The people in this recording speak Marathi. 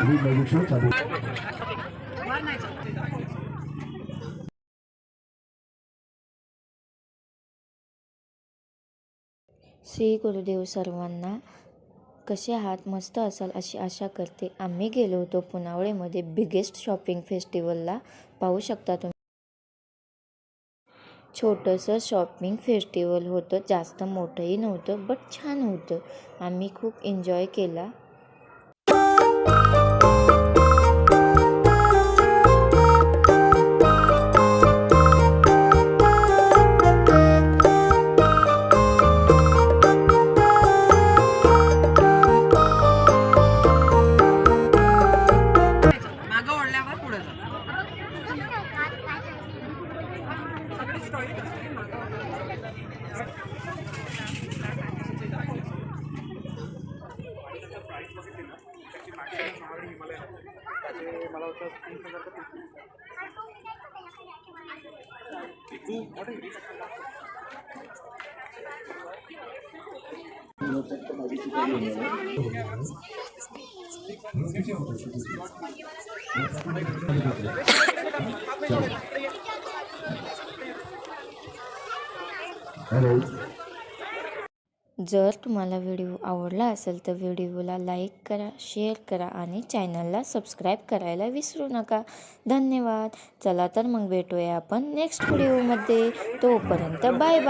ही मॅजिक शो चालू. श्री गुरुदेव सर्वांना. कसे आहात? मस्त असाल अशी आशा करते. आम्ही गेलो होतो पुनावळेमध्ये बिगेस्ट शॉपिंग फेस्टिवलला. पाहू शकता तुम्ही. छोटंसं शॉपिंग फेस्टिवल होतं, जास्त मोठंही नव्हतं बट छान होतं. आम्ही खूप एन्जॉय केला. हॅलो. जर तुम्हाला व्हिडिओ आवडला असेल तर व्हिडिओला लाईक करा, शेअर करा आणि चॅनलला सबस्क्राईब करायला विसरू नका. धन्यवाद. चला तर मग भेटूया आपण नेक्स्ट व्हिडिओमध्ये. तोपर्यंत बाय बाय.